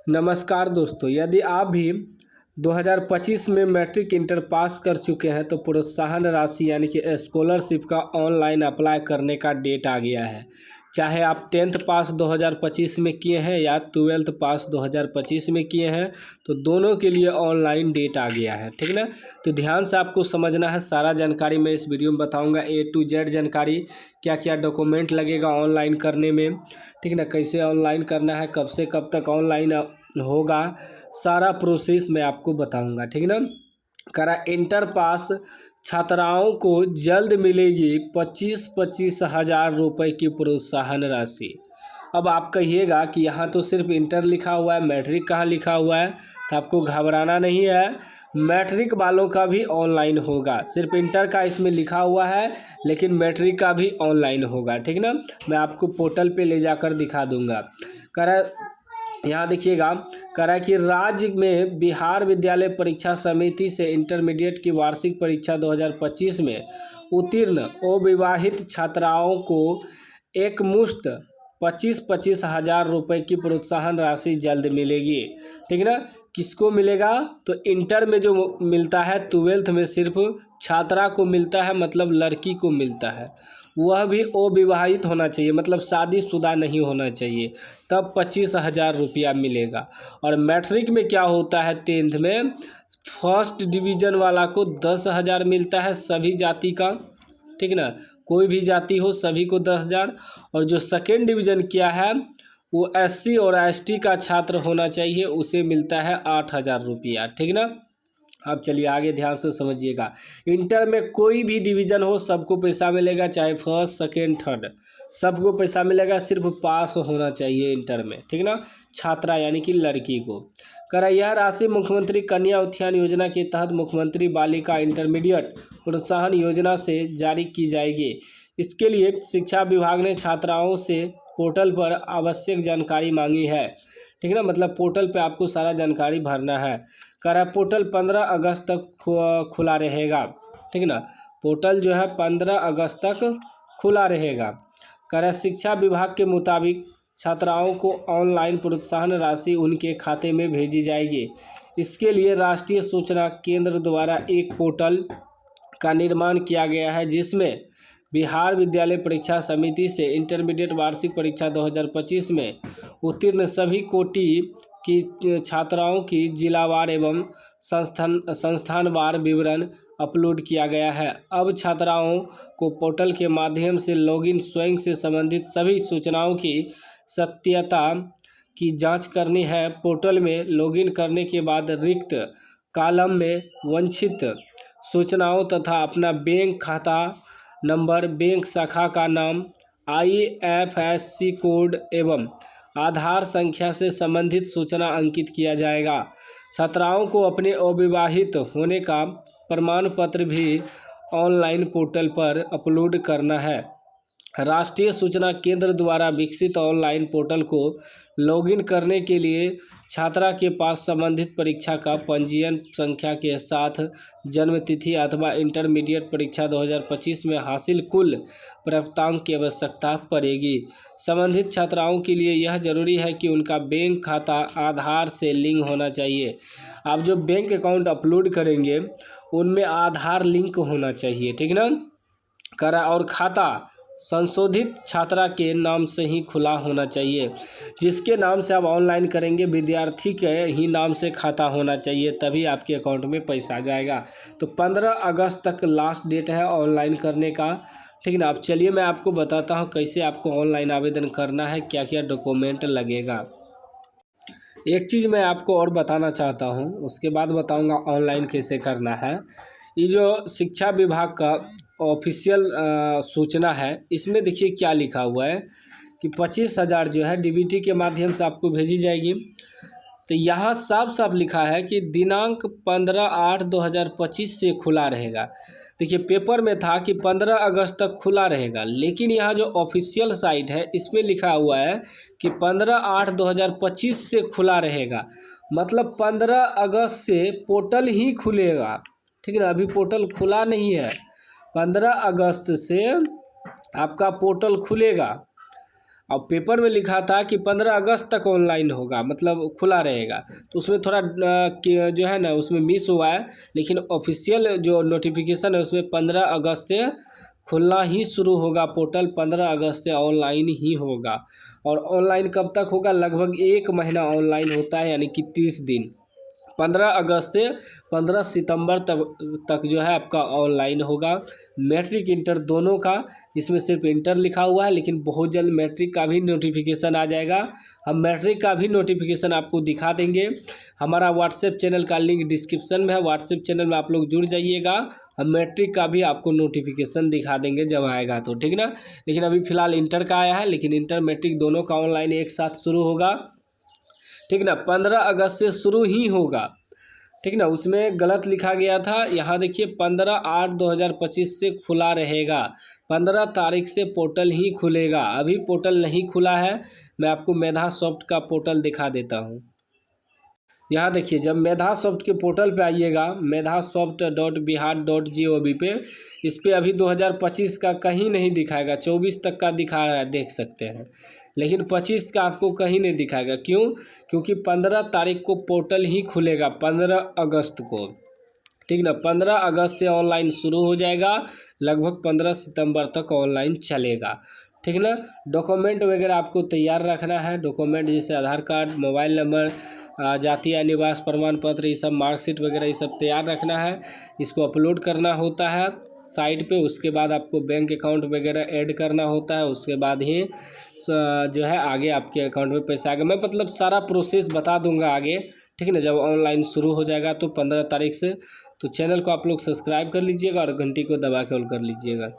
नमस्कार दोस्तों, यदि आप भी 2025 में मैट्रिक इंटर पास कर चुके हैं तो प्रोत्साहन राशि यानी कि स्कॉलरशिप का ऑनलाइन अप्लाई करने का डेट आ गया है। चाहे आप 10th पास 2025 में किए हैं या 12th पास 2025 में किए हैं, तो दोनों के लिए ऑनलाइन डेट आ गया है। ठीक ना। तो ध्यान से आपको समझना है, सारा जानकारी मैं इस वीडियो में बताऊंगा। A to Z जानकारी, क्या क्या डॉक्यूमेंट लगेगा ऑनलाइन करने में, ठीक ना, कैसे ऑनलाइन करना है, कब से कब तक ऑनलाइन होगा, सारा प्रोसेस मैं आपको बताऊंगा। ठीक ना। करा इंटर पास छात्राओं को जल्द मिलेगी 25-25 हज़ार रुपये की प्रोत्साहन राशि। अब आप कहिएगा कि यहाँ तो सिर्फ इंटर लिखा हुआ है, मैट्रिक कहाँ लिखा हुआ है, तो आपको घबराना नहीं है। मैट्रिक वालों का भी ऑनलाइन होगा, सिर्फ इंटर का इसमें लिखा हुआ है, लेकिन मैट्रिक का भी ऑनलाइन होगा। ठीक ना। मैं आपको पोर्टल पे ले जाकर दिखा दूंगा। करा यहाँ देखिएगा, कह रहा है कि राज्य में बिहार विद्यालय परीक्षा समिति से इंटरमीडिएट की वार्षिक परीक्षा 2025 में उत्तीर्ण अविवाहित छात्राओं को एक मुश्त 25-25 हज़ार रुपये की प्रोत्साहन राशि जल्द मिलेगी। ठीक ना। किसको मिलेगा? तो इंटर में जो मिलता है, 12th में सिर्फ छात्रा को मिलता है, मतलब लड़की को मिलता है, वह भी अविवाहित होना चाहिए, मतलब शादीशुदा नहीं होना चाहिए, तब 25 हज़ार रुपया मिलेगा। और मैट्रिक में क्या होता है, 10th में फर्स्ट डिवीज़न वाला को 10 हज़ार मिलता है, सभी जाति का। ठीक ना, कोई भी जाति हो सभी को 10 हज़ार। और जो सेकेंड डिवीज़न क्या है, वो SC और ST का छात्र होना चाहिए, उसे मिलता है 8 हज़ार रुपया। ठीक ना। अब चलिए आगे ध्यान से समझिएगा। इंटर में कोई भी डिवीज़न हो सबको पैसा मिलेगा, चाहे फर्स्ट सेकेंड थर्ड, सबको पैसा मिलेगा, सिर्फ पास होना चाहिए इंटर में। ठीक ना, छात्रा यानी कि लड़की को। करा यह राशि मुख्यमंत्री कन्या उत्थान योजना के तहत मुख्यमंत्री बालिका इंटरमीडिएट प्रोत्साहन योजना से जारी की जाएगी। इसके लिए शिक्षा विभाग ने छात्राओं से पोर्टल पर आवश्यक जानकारी मांगी है। ठीक ना, मतलब पोर्टल पे आपको सारा जानकारी भरना है। कह रहा है पोर्टल 15 अगस्त तक खुला रहेगा। ठीक ना, पोर्टल जो है 15 अगस्त तक खुला रहेगा। कह रहा है शिक्षा विभाग के मुताबिक छात्राओं को ऑनलाइन प्रोत्साहन राशि उनके खाते में भेजी जाएगी। इसके लिए राष्ट्रीय सूचना केंद्र द्वारा एक पोर्टल का निर्माण किया गया है, जिसमें बिहार विद्यालय परीक्षा समिति से इंटरमीडिएट वार्षिक परीक्षा 2025 में उत्तीर्ण सभी कोटि की छात्राओं की जिलावार एवं संस्थानवार विवरण अपलोड किया गया है। अब छात्राओं को पोर्टल के माध्यम से लॉगिन स्वयं से संबंधित सभी सूचनाओं की सत्यता की जांच करनी है। पोर्टल में लॉगिन करने के बाद रिक्त कॉलम में वांछित सूचनाओं तथा अपना बैंक खाता नंबर, बैंक शाखा का नाम, IFSC कोड एवं आधार संख्या से संबंधित सूचना अंकित किया जाएगा। छात्राओं को अपने अविवाहित होने का प्रमाण पत्र भी ऑनलाइन पोर्टल पर अपलोड करना है। राष्ट्रीय सूचना केंद्र द्वारा विकसित ऑनलाइन पोर्टल को लॉगिन करने के लिए छात्रा के पास संबंधित परीक्षा का पंजीयन संख्या के साथ जन्म तिथि अथवा इंटरमीडिएट परीक्षा 2025 में हासिल कुल प्राप्तांक की आवश्यकता पड़ेगी। संबंधित छात्राओं के लिए यह जरूरी है कि उनका बैंक खाता आधार से लिंक होना चाहिए। आप जो बैंक अकाउंट अपलोड करेंगे उनमें आधार लिंक होना चाहिए। ठीक ना। करा और खाता संशोधित छात्रा के नाम से ही खुला होना चाहिए। जिसके नाम से आप ऑनलाइन करेंगे विद्यार्थी के ही नाम से खाता होना चाहिए, तभी आपके अकाउंट में पैसा जाएगा। तो 15 अगस्त तक लास्ट डेट है ऑनलाइन करने का। ठीक ना। अब चलिए मैं आपको बताता हूँ कैसे आपको ऑनलाइन आवेदन करना है, क्या क्या डॉक्यूमेंट लगेगा। एक चीज़ मैं आपको और बताना चाहता हूँ, उसके बाद बताऊँगा ऑनलाइन कैसे करना है। ये जो शिक्षा विभाग का ऑफिशियल सूचना है, इसमें देखिए क्या लिखा हुआ है कि 25 हज़ार जो है DBT के माध्यम से आपको भेजी जाएगी। तो यहाँ साफ साफ लिखा है कि दिनांक 15/8/2025 से खुला रहेगा। देखिए पेपर में था कि 15 अगस्त तक खुला रहेगा, लेकिन यहाँ जो ऑफिशियल साइट है इसमें लिखा हुआ है कि 15/8/2025 से खुला रहेगा, मतलब 15 अगस्त से पोर्टल ही खुलेगा। ठीक है ना, अभी पोर्टल खुला नहीं है। 15 अगस्त से आपका पोर्टल खुलेगा और पेपर में लिखा था कि 15 अगस्त तक ऑनलाइन होगा, मतलब खुला रहेगा। तो उसमें थोड़ा जो है ना उसमें मिस हुआ है, लेकिन ऑफिशियल जो नोटिफिकेशन है उसमें 15 अगस्त से खुलना ही शुरू होगा पोर्टल, 15 अगस्त से ऑनलाइन ही होगा। और ऑनलाइन कब तक होगा? लगभग 1 महीना ऑनलाइन होता है, यानी कि 30 दिन। 15 अगस्त से 15 सितंबर तक जो है आपका ऑनलाइन होगा, मैट्रिक इंटर दोनों का। इसमें सिर्फ इंटर लिखा हुआ है, लेकिन बहुत जल्द मैट्रिक का भी नोटिफिकेशन आ जाएगा। हम मैट्रिक का भी नोटिफिकेशन आपको दिखा देंगे। हमारा व्हाट्सएप चैनल का लिंक डिस्क्रिप्शन में है, व्हाट्सएप चैनल में आप लोग जुड़ जाइएगा। हम मैट्रिक का भी आपको नोटिफिकेशन दिखा देंगे जब आएगा तो, ठीक ना। लेकिन अभी फ़िलहाल इंटर का आया है, लेकिन इंटर मैट्रिक दोनों का ऑनलाइन एक साथ शुरू होगा, ठीक ना। 15 अगस्त से शुरू ही होगा, ठीक ना। उसमें गलत लिखा गया था, यहाँ देखिए 15/8/2025 से खुला रहेगा। 15 तारीख से पोर्टल ही खुलेगा। अभी पोर्टल नहीं खुला है। मैं आपको मेधा सॉफ्ट का पोर्टल दिखा देता हूँ। यहाँ देखिए, जब मेधा सॉफ्ट के पोर्टल पे आइएगा, medhasoft.bihar.gov पे, इस पर अभी 2025 का कहीं नहीं दिखाएगा। 24 तक का दिखा रहा है, देख सकते हैं, लेकिन 25 का आपको कहीं नहीं दिखाएगा। क्यों? क्योंकि 15 तारीख को पोर्टल ही खुलेगा, 15 अगस्त को, ठीक ना। 15 अगस्त से ऑनलाइन शुरू हो जाएगा, लगभग 15 सितंबर तक ऑनलाइन चलेगा, ठीक ना। डॉक्यूमेंट वगैरह आपको तैयार रखना है। डॉक्यूमेंट जैसे आधार कार्ड, मोबाइल नंबर, जातीय निवास प्रमाण पत्र, ये सब मार्कशीट वगैरह ये सब तैयार रखना है। इसको अपलोड करना होता है साइट पे। उसके बाद आपको बैंक अकाउंट वगैरह ऐड करना होता है। उसके बाद ही जो है आगे आपके अकाउंट में पैसा आएगा। मैं मतलब सारा प्रोसेस बता दूंगा आगे, ठीक है ना, जब ऑनलाइन शुरू हो जाएगा तो 15 तारीख से। तो चैनल को आप लोग सब्सक्राइब कर लीजिएगा और घंटी को दबा के ऑल कर लीजिएगा।